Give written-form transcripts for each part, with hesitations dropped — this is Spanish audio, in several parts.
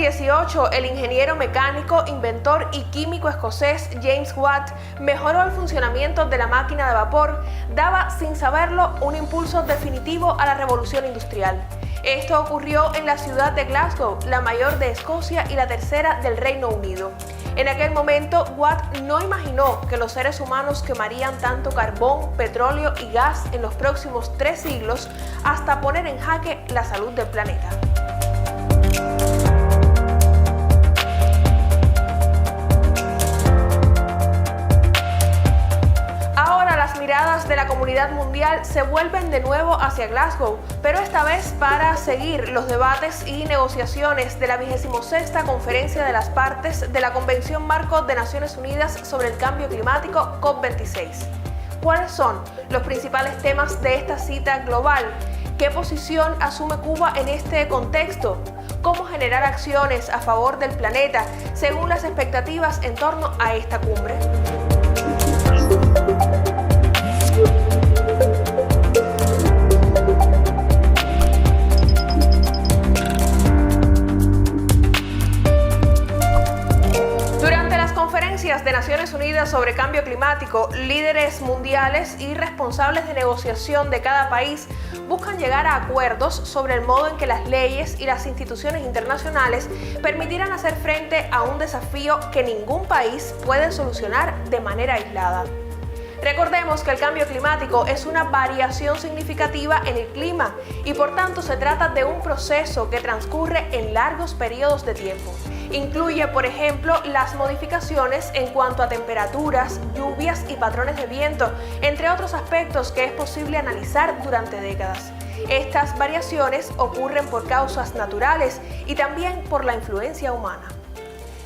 18, el ingeniero mecánico, inventor y químico escocés James Watt mejoró el funcionamiento de la máquina de vapor, daba sin saberlo un impulso definitivo a la revolución industrial. Esto ocurrió en la ciudad de Glasgow, la mayor de Escocia y la tercera del Reino Unido. En aquel momento, Watt no imaginó que los seres humanos quemarían tanto carbón, petróleo y gas en los próximos 3 siglos hasta poner en jaque la salud del planeta. Las miradas de la comunidad mundial se vuelven de nuevo hacia Glasgow, pero esta vez para seguir los debates y negociaciones de la 26ª Conferencia de las Partes de la Convención Marco de Naciones Unidas sobre el Cambio Climático, COP26. ¿Cuáles son los principales temas de esta cita global? ¿Qué posición asume Cuba en este contexto? ¿Cómo generar acciones a favor del planeta según las expectativas en torno a esta cumbre? De Naciones Unidas sobre Cambio Climático, líderes mundiales y responsables de negociación de cada país buscan llegar a acuerdos sobre el modo en que las leyes y las instituciones internacionales permitirán hacer frente a un desafío que ningún país puede solucionar de manera aislada. Recordemos que el cambio climático es una variación significativa en el clima y por tanto se trata de un proceso que transcurre en largos periodos de tiempo. Incluye, por ejemplo, las modificaciones en cuanto a temperaturas, lluvias y patrones de viento, entre otros aspectos que es posible analizar durante décadas. Estas variaciones ocurren por causas naturales y también por la influencia humana.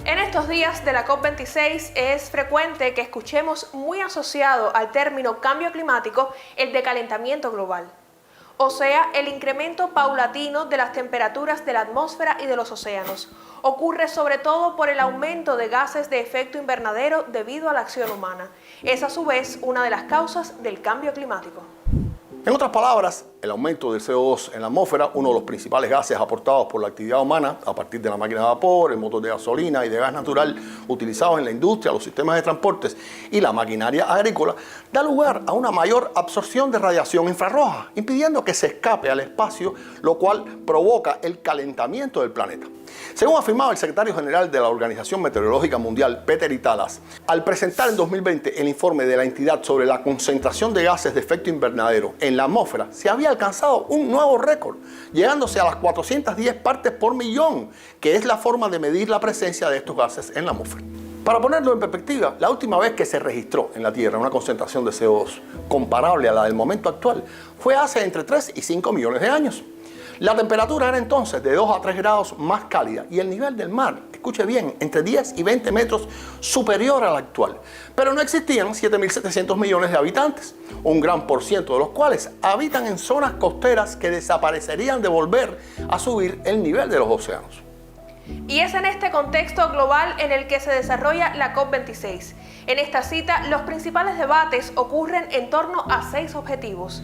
En estos días de la COP26 es frecuente que escuchemos muy asociado al término cambio climático el de calentamiento global, o sea, el incremento paulatino de las temperaturas de la atmósfera y de los océanos. Ocurre sobre todo por el aumento de gases de efecto invernadero debido a la acción humana. Es a su vez una de las causas del cambio climático. En otras palabras, el aumento del CO2 en la atmósfera, uno de los principales gases aportados por la actividad humana a partir de la máquina de vapor, el motor de gasolina y de gas natural utilizados en la industria, los sistemas de transportes y la maquinaria agrícola, da lugar a una mayor absorción de radiación infrarroja, impidiendo que se escape al espacio, lo cual provoca el calentamiento del planeta. Según afirmaba el secretario general de la Organización Meteorológica Mundial, Peter Italas, al presentar en 2020 el informe de la entidad sobre la concentración de gases de efecto invernadero en la atmósfera, se había alcanzado un nuevo récord, llegándose a las 410 partes por millón, que es la forma de medir la presencia de estos gases en la atmósfera. Para ponerlo en perspectiva, la última vez que se registró en la Tierra una concentración de CO2 comparable a la del momento actual fue hace entre 3 y 5 millones de años. La temperatura era entonces de 2 a 3 grados más cálida y el nivel del mar, escuche bien, entre 10 y 20 metros superior al actual. Pero no existían 7.700 millones de habitantes, un gran por ciento de los cuales habitan en zonas costeras que desaparecerían de volver a subir el nivel de los océanos. Y es en este contexto global en el que se desarrolla la COP26. En esta cita, los principales debates ocurren en torno a 6 objetivos.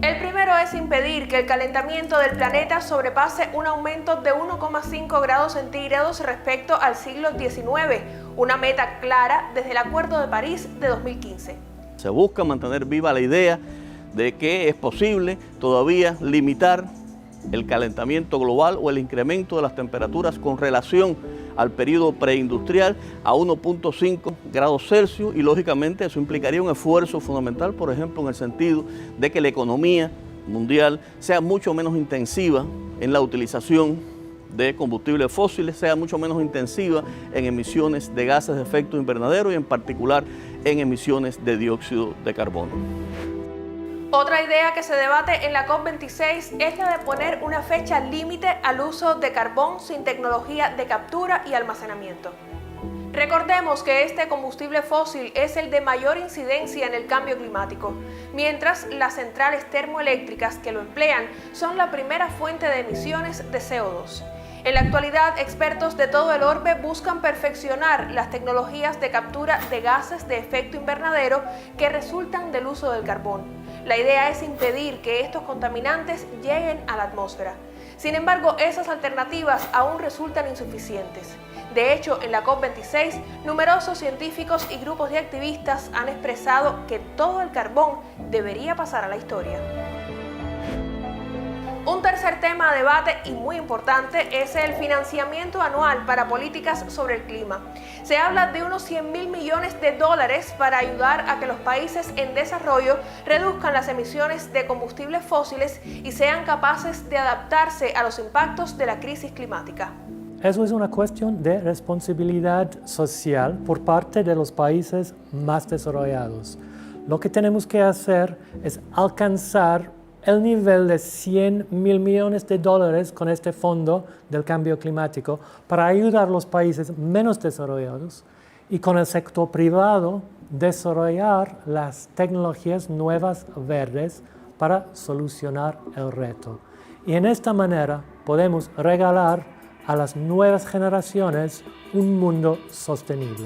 El primero es impedir que el calentamiento del planeta sobrepase un aumento de 1,5 grados centígrados respecto al siglo XIX, una meta clara desde el Acuerdo de París de 2015. Se busca mantener viva la idea de que es posible todavía limitar el calentamiento global o el incremento de las temperaturas con relación al periodo preindustrial a 1,5 grados Celsius y lógicamente eso implicaría un esfuerzo fundamental, por ejemplo, en el sentido de que la economía mundial sea mucho menos intensiva en la utilización de combustibles fósiles, sea mucho menos intensiva en emisiones de gases de efecto invernadero y en particular en emisiones de dióxido de carbono. Otra idea que se debate en la COP26 es la de poner una fecha límite al uso de carbón sin tecnología de captura y almacenamiento. Recordemos que este combustible fósil es el de mayor incidencia en el cambio climático, mientras las centrales termoeléctricas que lo emplean son la primera fuente de emisiones de CO2. En la actualidad, expertos de todo el orbe buscan perfeccionar las tecnologías de captura de gases de efecto invernadero que resultan del uso del carbón. La idea es impedir que estos contaminantes lleguen a la atmósfera. Sin embargo, esas alternativas aún resultan insuficientes. De hecho, en la COP26, numerosos científicos y grupos de activistas han expresado que todo el carbón debería pasar a la historia. Un tercer tema a debate y muy importante es el financiamiento anual para políticas sobre el clima. Se habla de unos 100.000 millones de dólares para ayudar a que los países en desarrollo reduzcan las emisiones de combustibles fósiles y sean capaces de adaptarse a los impactos de la crisis climática. Eso es una cuestión de responsabilidad social por parte de los países más desarrollados. Lo que tenemos que hacer es alcanzar el nivel de 100.000 millones de dólares con este fondo del cambio climático para ayudar a los países menos desarrollados y con el sector privado desarrollar las tecnologías nuevas verdes para solucionar el reto. Y en esta manera podemos regalar a las nuevas generaciones un mundo sostenible.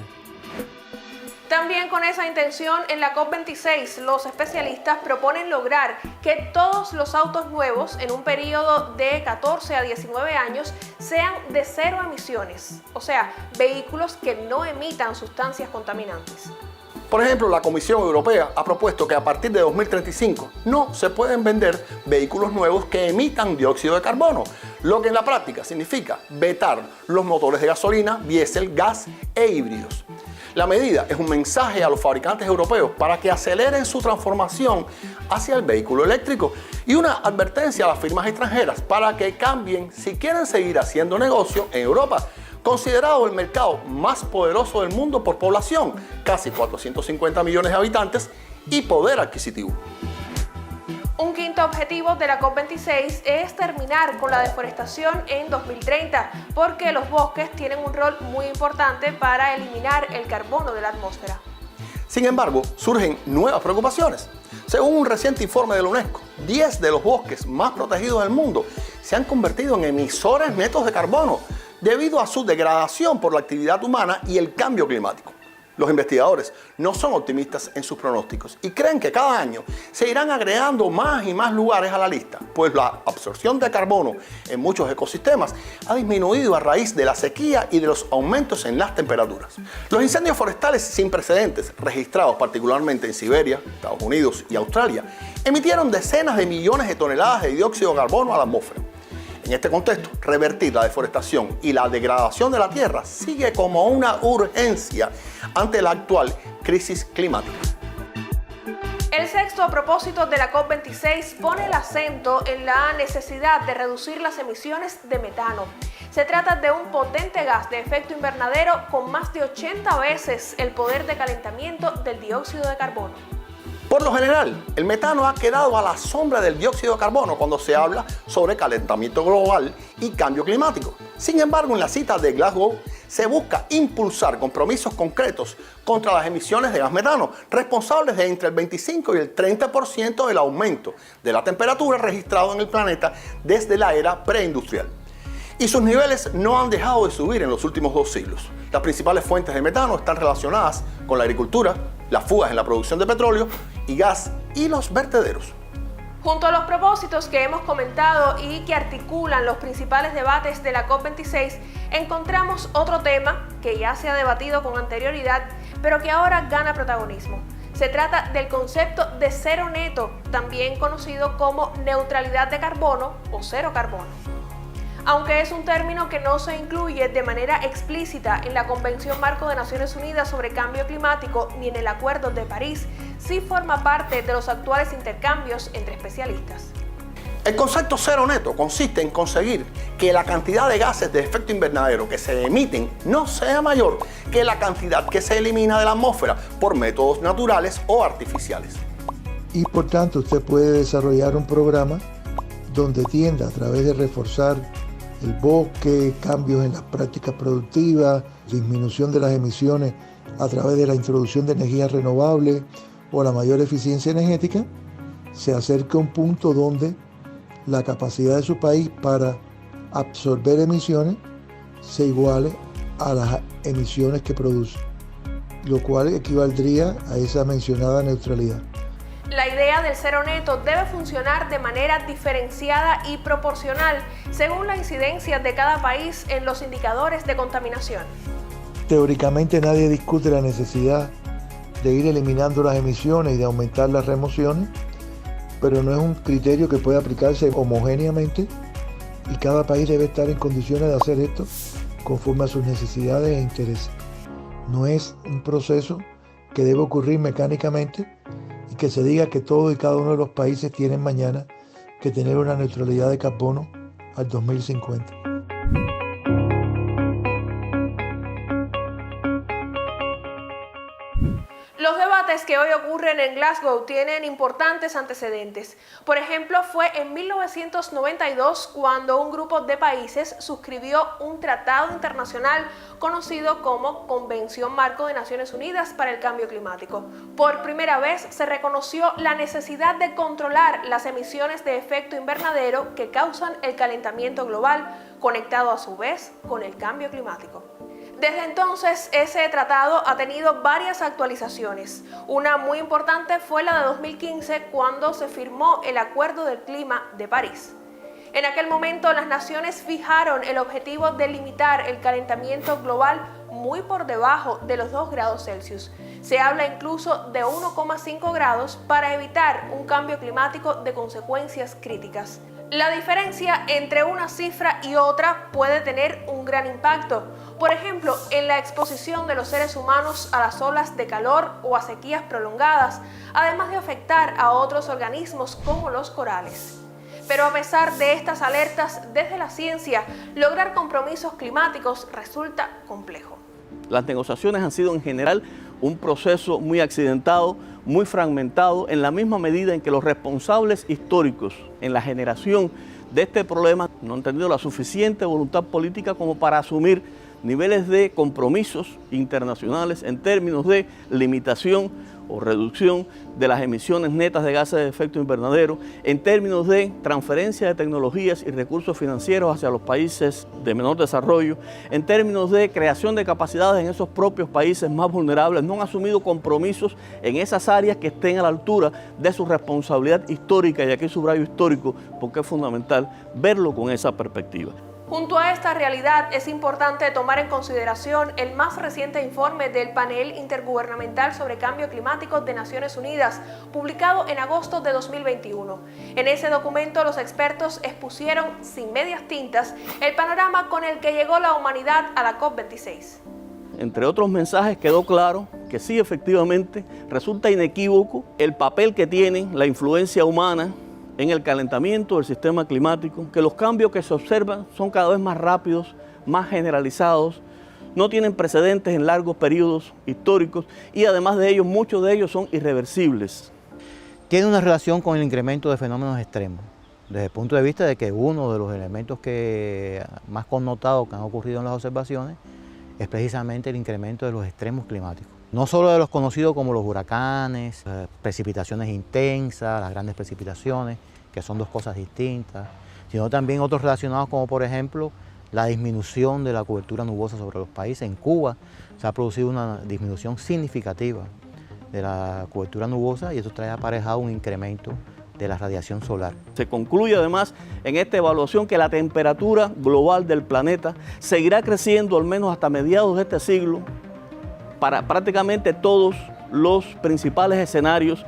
También con esa intención, en la COP26 los especialistas proponen lograr que todos los autos nuevos en un periodo de 14 a 19 años sean de cero emisiones, o sea, vehículos que no emitan sustancias contaminantes. Por ejemplo, la Comisión Europea ha propuesto que a partir de 2035 no se pueden vender vehículos nuevos que emitan dióxido de carbono, lo que en la práctica significa vetar los motores de gasolina, diésel, gas e híbridos. La medida es un mensaje a los fabricantes europeos para que aceleren su transformación hacia el vehículo eléctrico y una advertencia a las firmas extranjeras para que cambien si quieren seguir haciendo negocio en Europa, considerado el mercado más poderoso del mundo por población, casi 450 millones de habitantes, y poder adquisitivo. Un quinto objetivo de la COP26 es terminar con la deforestación en 2030, porque los bosques tienen un rol muy importante para eliminar el carbono de la atmósfera. Sin embargo, surgen nuevas preocupaciones. Según un reciente informe de la UNESCO, 10 de los bosques más protegidos del mundo se han convertido en emisores netos de carbono debido a su degradación por la actividad humana y el cambio climático. Los investigadores no son optimistas en sus pronósticos y creen que cada año se irán agregando más y más lugares a la lista, pues la absorción de carbono en muchos ecosistemas ha disminuido a raíz de la sequía y de los aumentos en las temperaturas. Los incendios forestales sin precedentes, registrados particularmente en Siberia, Estados Unidos y Australia, emitieron decenas de millones de toneladas de dióxido de carbono a la atmósfera. En este contexto, revertir la deforestación y la degradación de la tierra sigue como una urgencia ante la actual crisis climática. El sexto propósito de la COP26 pone el acento en la necesidad de reducir las emisiones de metano. Se trata de un potente gas de efecto invernadero con más de 80 veces el poder de calentamiento del dióxido de carbono. Por lo general, el metano ha quedado a la sombra del dióxido de carbono cuando se habla sobre calentamiento global y cambio climático. Sin embargo, en la cita de Glasgow se busca impulsar compromisos concretos contra las emisiones de gas metano, responsables de entre el 25 y el 30% del aumento de la temperatura registrado en el planeta desde la era preindustrial. Y sus niveles no han dejado de subir en los últimos 2 siglos. Las principales fuentes de metano están relacionadas con la agricultura, las fugas en la producción de petróleo y gas y los vertederos. Junto a los propósitos que hemos comentado y que articulan los principales debates de la COP26, encontramos otro tema que ya se ha debatido con anterioridad, pero que ahora gana protagonismo. Se trata del concepto de cero neto, también conocido como neutralidad de carbono o cero carbono. Aunque es un término que no se incluye de manera explícita en la Convención Marco de Naciones Unidas sobre Cambio Climático ni en el Acuerdo de París, sí forma parte de los actuales intercambios entre especialistas. El concepto cero neto consiste en conseguir que la cantidad de gases de efecto invernadero que se emiten no sea mayor que la cantidad que se elimina de la atmósfera por métodos naturales o artificiales. Y por tanto usted puede desarrollar un programa donde tienda a través de reforzar el bosque, cambios en las prácticas productivas, disminución de las emisiones a través de la introducción de energías renovables o la mayor eficiencia energética, se acerca a un punto donde la capacidad de su país para absorber emisiones se iguale a las emisiones que produce, lo cual equivaldría a esa mencionada neutralidad. La idea del cero neto debe funcionar de manera diferenciada y proporcional según la incidencia de cada país en los indicadores de contaminación. Teóricamente nadie discute la necesidad de ir eliminando las emisiones y de aumentar las remociones, pero no es un criterio que pueda aplicarse homogéneamente y cada país debe estar en condiciones de hacer esto conforme a sus necesidades e intereses. No es un proceso que debe ocurrir mecánicamente y que se diga que todos y cada uno de los países tienen mañana que tener una neutralidad de carbono al 2050. Los debates que hoy ocurren en Glasgow tienen importantes antecedentes. Por ejemplo, fue en 1992 cuando un grupo de países suscribió un tratado internacional conocido como Convención Marco de Naciones Unidas para el Cambio Climático. Por primera vez se reconoció la necesidad de controlar las emisiones de efecto invernadero que causan el calentamiento global, conectado a su vez con el cambio climático. Desde entonces, ese tratado ha tenido varias actualizaciones. Una muy importante fue la de 2015, cuando se firmó el Acuerdo del Clima de París. En aquel momento, las naciones fijaron el objetivo de limitar el calentamiento global muy por debajo de los 2 grados Celsius. Se habla incluso de 1,5 grados para evitar un cambio climático de consecuencias críticas. La diferencia entre una cifra y otra puede tener un gran impacto. Por ejemplo, en la exposición de los seres humanos a las olas de calor o a sequías prolongadas, además de afectar a otros organismos como los corales. Pero a pesar de estas alertas desde la ciencia, lograr compromisos climáticos resulta complejo. Las negociaciones han sido en general un proceso muy accidentado, muy fragmentado, en la misma medida en que los responsables históricos en la generación de este problema no han tenido la suficiente voluntad política como para asumir niveles de compromisos internacionales en términos de limitación o reducción de las emisiones netas de gases de efecto invernadero, en términos de transferencia de tecnologías y recursos financieros hacia los países de menor desarrollo, en términos de creación de capacidades en esos propios países más vulnerables. No han asumido compromisos en esas áreas que estén a la altura de su responsabilidad histórica, y aquí subrayo histórico porque es fundamental verlo con esa perspectiva. Junto a esta realidad, es importante tomar en consideración el más reciente informe del Panel Intergubernamental sobre Cambio Climático de Naciones Unidas, publicado en agosto de 2021. En ese documento, los expertos expusieron, sin medias tintas, el panorama con el que llegó la humanidad a la COP26. Entre otros mensajes, quedó claro que sí, efectivamente, resulta inequívoco el papel que tiene la influencia humana en el calentamiento del sistema climático, que los cambios que se observan son cada vez más rápidos, más generalizados, no tienen precedentes en largos periodos históricos y además de ellos, muchos de ellos son irreversibles. Tiene una relación con el incremento de fenómenos extremos, desde el punto de vista de que uno de los elementos más connotados que han ocurrido en las observaciones es precisamente el incremento de los extremos climáticos. No solo de los conocidos como los huracanes, precipitaciones intensas, las grandes precipitaciones, que son dos cosas distintas, sino también otros relacionados como, por ejemplo, la disminución de la cobertura nubosa sobre los países. En Cuba se ha producido una disminución significativa de la cobertura nubosa y eso trae aparejado un incremento de la radiación solar. Se concluye además en esta evaluación que la temperatura global del planeta seguirá creciendo al menos hasta mediados de este siglo, para prácticamente todos los principales escenarios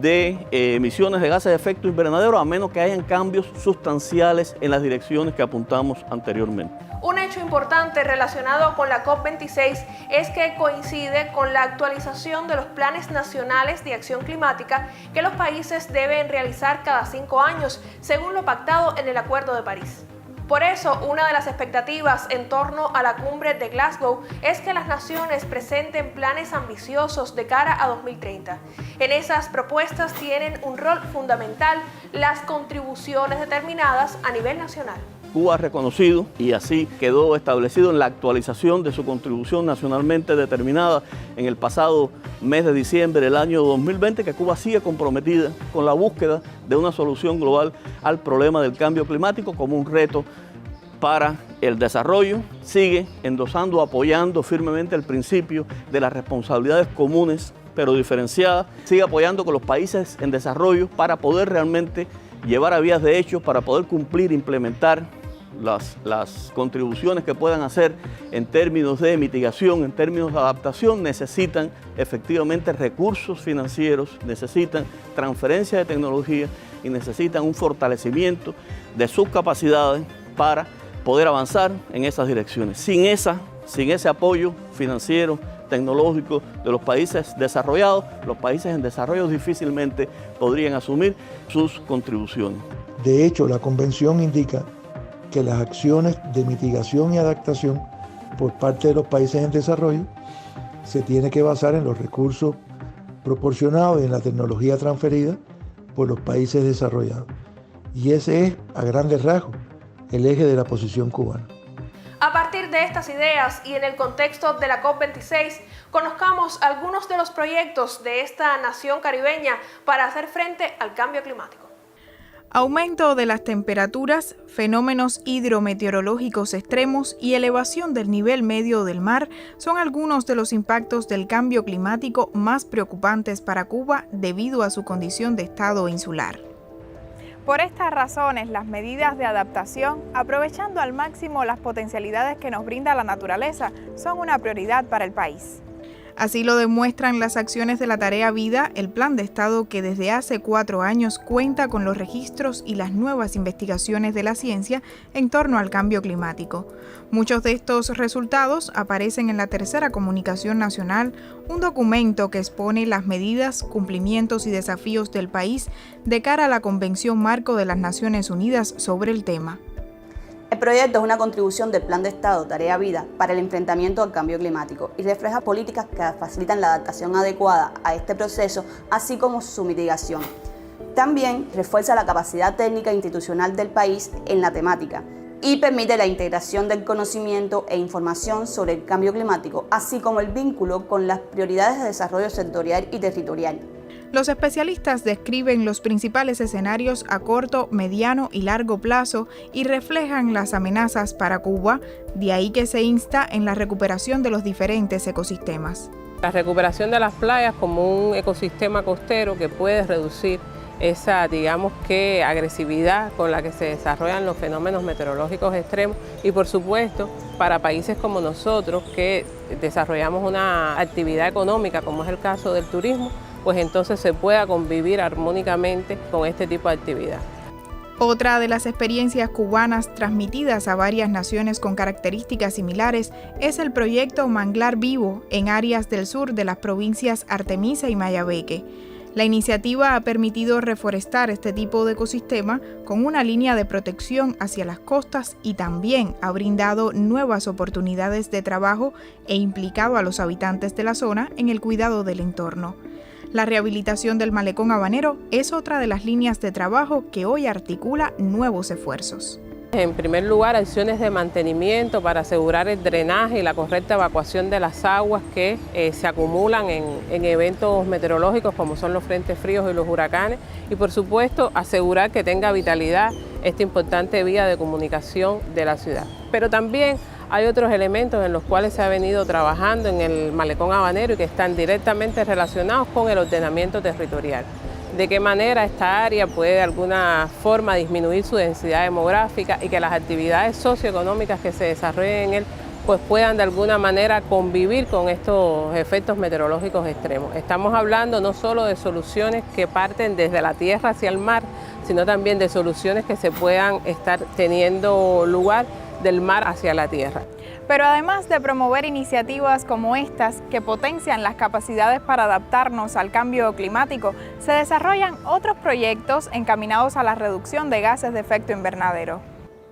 de emisiones de gases de efecto invernadero, a menos que hayan cambios sustanciales en las direcciones que apuntamos anteriormente. Un hecho importante relacionado con la COP26 es que coincide con la actualización de los planes nacionales de acción climática que los países deben realizar cada 5 años, según lo pactado en el Acuerdo de París. Por eso, una de las expectativas en torno a la cumbre de Glasgow es que las naciones presenten planes ambiciosos de cara a 2030. En esas propuestas tienen un rol fundamental las contribuciones determinadas a nivel nacional. Cuba ha reconocido, y así quedó establecido en la actualización de su contribución nacionalmente determinada en el pasado mes de diciembre del año 2020, que Cuba sigue comprometida con la búsqueda de una solución global al problema del cambio climático como un reto para el desarrollo. Sigue endosando, apoyando firmemente el principio de las responsabilidades comunes pero diferenciada. Sigue apoyando con los países en desarrollo para poder realmente llevar a vías de hecho, para poder cumplir, implementar las contribuciones que puedan hacer en términos de mitigación, en términos de adaptación. Necesitan efectivamente recursos financieros, necesitan transferencia de tecnología y necesitan un fortalecimiento de sus capacidades para poder avanzar en esas direcciones. Sin ese apoyo financiero, tecnológico de los países desarrollados, los países en desarrollo difícilmente podrían asumir sus contribuciones. De hecho, la Convención indica que las acciones de mitigación y adaptación por parte de los países en desarrollo se tiene que basar en los recursos proporcionados y en la tecnología transferida por los países desarrollados. Y ese es, a grandes rasgos, el eje de la posición cubana. A partir de estas ideas y en el contexto de la COP26, conozcamos algunos de los proyectos de esta nación caribeña para hacer frente al cambio climático. Aumento de las temperaturas, fenómenos hidrometeorológicos extremos y elevación del nivel medio del mar son algunos de los impactos del cambio climático más preocupantes para Cuba debido a su condición de estado insular. Por estas razones, las medidas de adaptación, aprovechando al máximo las potencialidades que nos brinda la naturaleza, son una prioridad para el país. Así lo demuestran las acciones de la Tarea Vida, el plan de Estado que desde hace 4 años cuenta con los registros y las nuevas investigaciones de la ciencia en torno al cambio climático. Muchos de estos resultados aparecen en la Tercera Comunicación Nacional, un documento que expone las medidas, cumplimientos y desafíos del país de cara a la Convención Marco de las Naciones Unidas sobre el tema. El proyecto es una contribución del Plan de Estado Tarea Vida para el enfrentamiento al cambio climático y refleja políticas que facilitan la adaptación adecuada a este proceso, así como su mitigación. También refuerza la capacidad técnica e institucional del país en la temática y permite la integración del conocimiento e información sobre el cambio climático, así como el vínculo con las prioridades de desarrollo sectorial y territorial. Los especialistas describen los principales escenarios a corto, mediano y largo plazo y reflejan las amenazas para Cuba, de ahí que se insta en la recuperación de los diferentes ecosistemas. La recuperación de las playas como un ecosistema costero que puede reducir esa, digamos que, agresividad con la que se desarrollan los fenómenos meteorológicos extremos y, por supuesto, para países como nosotros que desarrollamos una actividad económica, como es el caso del turismo, pues entonces se pueda convivir armónicamente con este tipo de actividad. Otra de las experiencias cubanas transmitidas a varias naciones con características similares es el proyecto Manglar Vivo en áreas del sur de las provincias Artemisa y Mayabeque. La iniciativa ha permitido reforestar este tipo de ecosistema con una línea de protección hacia las costas y también ha brindado nuevas oportunidades de trabajo e implicado a los habitantes de la zona en el cuidado del entorno. La rehabilitación del malecón habanero es otra de las líneas de trabajo que hoy articula nuevos esfuerzos. En primer lugar, acciones de mantenimiento para asegurar el drenaje y la correcta evacuación de las aguas que se acumulan en eventos meteorológicos como son los frentes fríos y los huracanes y, por supuesto, asegurar que tenga vitalidad esta importante vía de comunicación de la ciudad. Pero también hay otros elementos en los cuales se ha venido trabajando en el malecón habanero y que están directamente relacionados con el ordenamiento territorial. De qué manera esta área puede de alguna forma disminuir su densidad demográfica y que las actividades socioeconómicas que se desarrollen en él pues puedan de alguna manera convivir con estos efectos meteorológicos extremos. Estamos hablando no solo de soluciones que parten desde la tierra hacia el mar, sino también de soluciones que se puedan estar teniendo lugar del mar hacia la tierra. Pero además de promover iniciativas como estas que potencian las capacidades para adaptarnos al cambio climático, se desarrollan otros proyectos encaminados a la reducción de gases de efecto invernadero.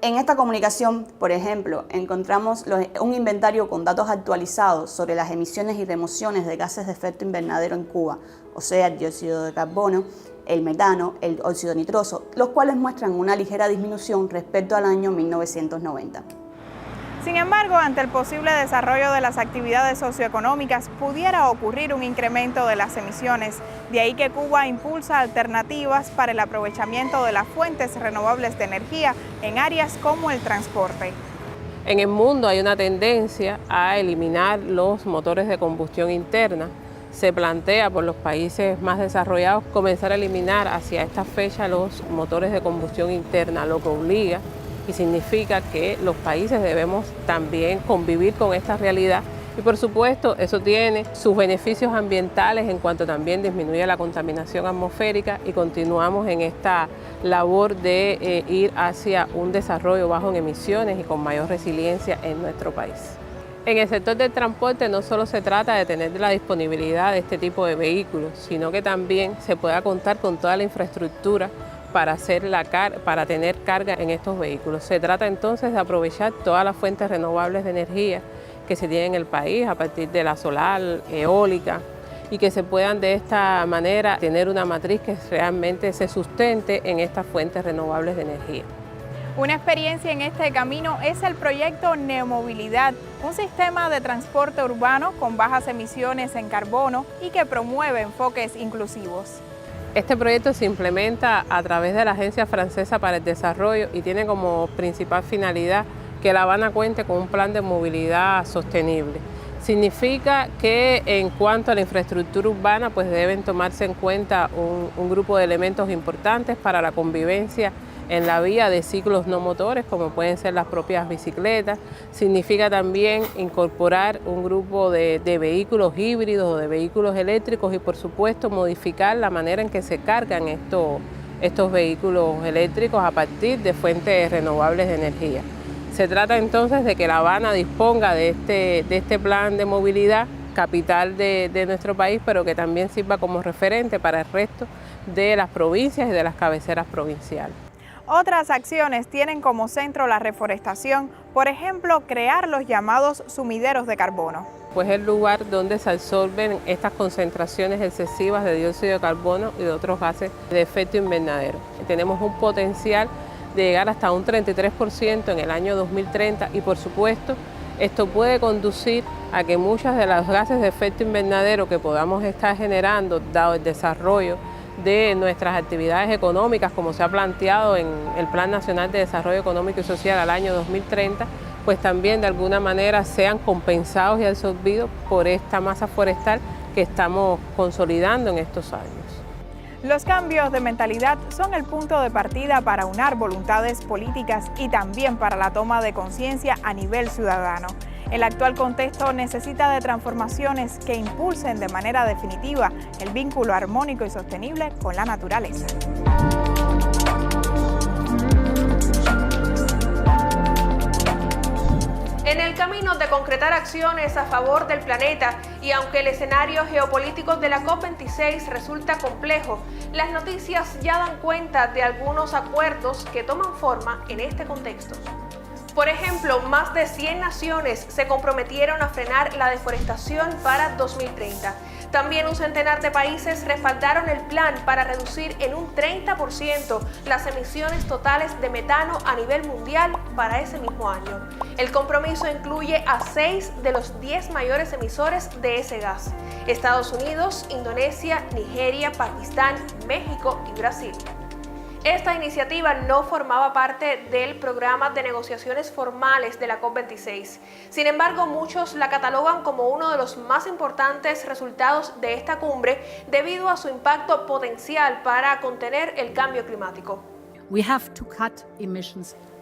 En esta comunicación, por ejemplo, encontramos un inventario con datos actualizados sobre las emisiones y remociones de gases de efecto invernadero en Cuba, o sea, el dióxido de carbono, el metano, el óxido nitroso, los cuales muestran una ligera disminución respecto al año 1990. Sin embargo, ante el posible desarrollo de las actividades socioeconómicas, pudiera ocurrir un incremento de las emisiones. De ahí que Cuba impulsa alternativas para el aprovechamiento de las fuentes renovables de energía en áreas como el transporte. En el mundo hay una tendencia a eliminar los motores de combustión interna se plantea por los países más desarrollados comenzar a eliminar hacia esta fecha los motores de combustión interna, lo que obliga y significa que los países debemos también convivir con esta realidad. Y por supuesto eso tiene sus beneficios ambientales en cuanto también disminuye la contaminación atmosférica y continuamos en esta labor de ir hacia un desarrollo bajo en emisiones y con mayor resiliencia en nuestro país. En el sector del transporte no solo se trata de tener la disponibilidad de este tipo de vehículos, sino que también se pueda contar con toda la infraestructura para tener carga en estos vehículos. Se trata entonces de aprovechar todas las fuentes renovables de energía que se tienen en el país a partir de la solar, eólica, y que se puedan de esta manera tener una matriz que realmente se sustente en estas fuentes renovables de energía. Una experiencia en este camino es el proyecto Neomovilidad, un sistema de transporte urbano con bajas emisiones en carbono y que promueve enfoques inclusivos. Este proyecto se implementa a través de la Agencia Francesa para el Desarrollo y tiene como principal finalidad que La Habana cuente con un plan de movilidad sostenible. Significa que en cuanto a la infraestructura urbana, pues deben tomarse en cuenta un grupo de elementos importantes para la convivencia en la vía de ciclos no motores, como pueden ser las propias bicicletas. Significa también incorporar un grupo de vehículos híbridos o de vehículos eléctricos y por supuesto modificar la manera en que se cargan estos vehículos eléctricos a partir de fuentes renovables de energía. Se trata entonces de que La Habana disponga de este plan de movilidad, capital de nuestro país, pero que también sirva como referente para el resto de las provincias y de las cabeceras provinciales. Otras acciones tienen como centro la reforestación, por ejemplo, crear los llamados sumideros de carbono. Pues es el lugar donde se absorben estas concentraciones excesivas de dióxido de carbono y de otros gases de efecto invernadero. Tenemos un potencial de llegar hasta un 33% en el año 2030 y por supuesto esto puede conducir a que muchas de los gases de efecto invernadero que podamos estar generando dado el desarrollo de nuestras actividades económicas como se ha planteado en el Plan Nacional de Desarrollo Económico y Social al año 2030, pues también de alguna manera sean compensados y absorbidos por esta masa forestal que estamos consolidando en estos años. Los cambios de mentalidad son el punto de partida para unar voluntades políticas y también para la toma de conciencia a nivel ciudadano. El actual contexto necesita de transformaciones que impulsen de manera definitiva el vínculo armónico y sostenible con la naturaleza. En el camino de concretar acciones a favor del planeta y aunque el escenario geopolítico de la COP26 resulta complejo, las noticias ya dan cuenta de algunos acuerdos que toman forma en este contexto. Por ejemplo, más de 100 naciones se comprometieron a frenar la deforestación para 2030. También un centenar de países respaldaron el plan para reducir en un 30% las emisiones totales de metano a nivel mundial para ese mismo año. El compromiso incluye a 6 de los 10 mayores emisores de ese gas: Estados Unidos, Indonesia, Nigeria, Pakistán, México y Brasil. Esta iniciativa no formaba parte del programa de negociaciones formales de la COP26. Sin embargo, muchos la catalogan como uno de los más importantes resultados de esta cumbre debido a su impacto potencial para contener el cambio climático.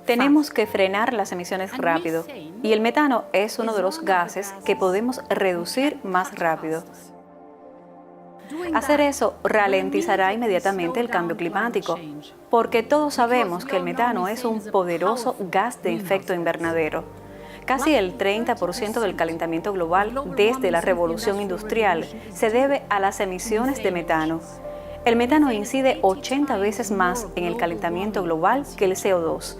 Tenemos que frenar las emisiones rápido y el metano es uno de los gases que podemos reducir más rápido. Hacer eso ralentizará inmediatamente el cambio climático, porque todos sabemos que el metano es un poderoso gas de efecto invernadero. Casi el 30% del calentamiento global desde la revolución industrial se debe a las emisiones de metano. El metano incide 80 veces más en el calentamiento global que el CO2.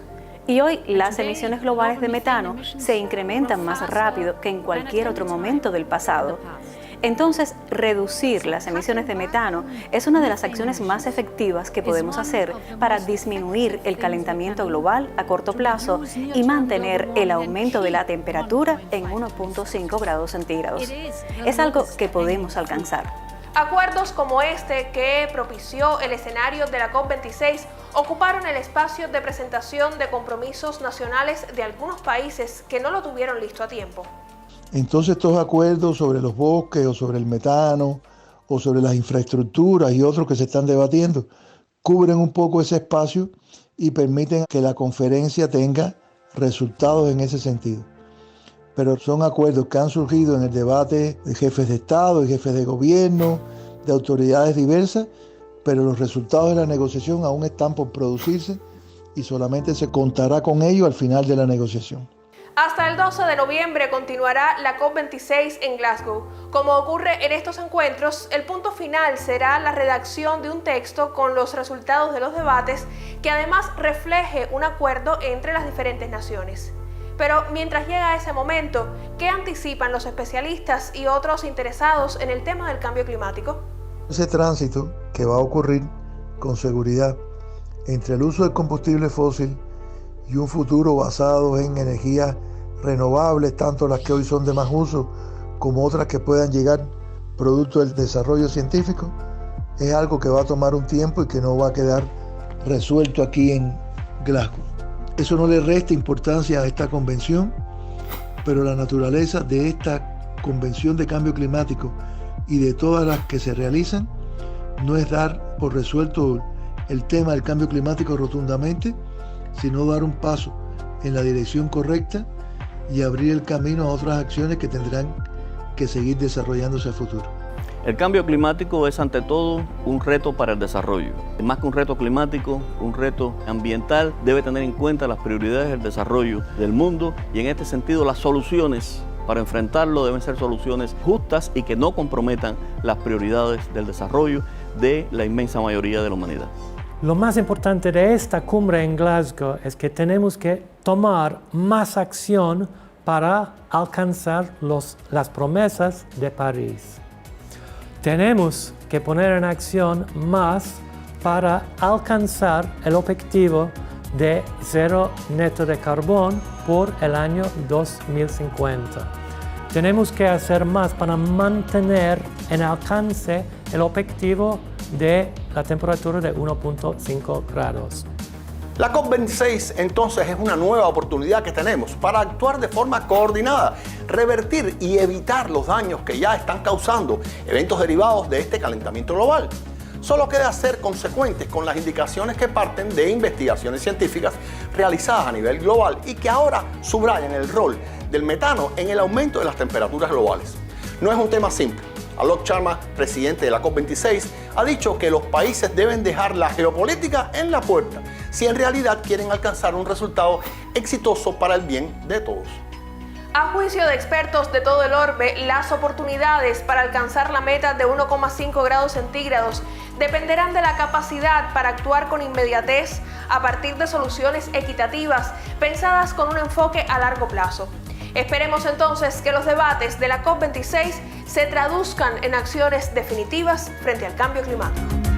Y hoy las emisiones globales de metano se incrementan más rápido que en cualquier otro momento del pasado. Entonces, reducir las emisiones de metano es una de las acciones más efectivas que podemos hacer para disminuir el calentamiento global a corto plazo y mantener el aumento de la temperatura en 1.5 grados centígrados. Es algo que podemos alcanzar. Acuerdos como este que propició el escenario de la COP26 ocuparon el espacio de presentación de compromisos nacionales de algunos países que no lo tuvieron listo a tiempo. Entonces estos acuerdos sobre los bosques o sobre el metano o sobre las infraestructuras y otros que se están debatiendo cubren un poco ese espacio y permiten que la conferencia tenga resultados en ese sentido. Pero son acuerdos que han surgido en el debate de jefes de Estado y jefes de gobierno, de autoridades diversas, pero los resultados de la negociación aún están por producirse y solamente se contará con ello al final de la negociación. Hasta el 12 de noviembre continuará la COP26 en Glasgow. Como ocurre en estos encuentros, el punto final será la redacción de un texto con los resultados de los debates que además refleje un acuerdo entre las diferentes naciones. Pero mientras llega ese momento, ¿qué anticipan los especialistas y otros interesados en el tema del cambio climático? Ese tránsito que va a ocurrir con seguridad entre el uso del combustible fósil y un futuro basado en energías renovables, tanto las que hoy son de más uso como otras que puedan llegar producto del desarrollo científico, es algo que va a tomar un tiempo y que no va a quedar resuelto aquí en Glasgow. Eso no le resta importancia a esta convención, pero la naturaleza de esta convención de cambio climático y de todas las que se realizan no es dar por resuelto el tema del cambio climático rotundamente, sino dar un paso en la dirección correcta y abrir el camino a otras acciones que tendrán que seguir desarrollándose a futuro. El cambio climático es ante todo un reto para el desarrollo. Más que un reto climático, un reto ambiental, debe tener en cuenta las prioridades del desarrollo del mundo y en este sentido las soluciones para enfrentarlo deben ser soluciones justas y que no comprometan las prioridades del desarrollo de la inmensa mayoría de la humanidad. Lo más importante de esta cumbre en Glasgow es que tenemos que tomar más acción para alcanzar las promesas de París. Tenemos que poner en acción más para alcanzar el objetivo de cero neto de carbón por el año 2050. Tenemos que hacer más para mantener en alcance el objetivo de la temperatura de 1.5 grados. La COP26 entonces es una nueva oportunidad que tenemos para actuar de forma coordinada, revertir y evitar los daños que ya están causando eventos derivados de este calentamiento global. Solo queda ser consecuentes con las indicaciones que parten de investigaciones científicas realizadas a nivel global y que ahora subrayan el rol del metano en el aumento de las temperaturas globales. No es un tema simple. Alok Sharma, presidente de la COP26, ha dicho que los países deben dejar la geopolítica en la puerta si en realidad quieren alcanzar un resultado exitoso para el bien de todos. A juicio de expertos de todo el orbe, las oportunidades para alcanzar la meta de 1,5 grados centígrados dependerán de la capacidad para actuar con inmediatez a partir de soluciones equitativas pensadas con un enfoque a largo plazo. Esperemos entonces que los debates de la COP26 se traduzcan en acciones definitivas frente al cambio climático.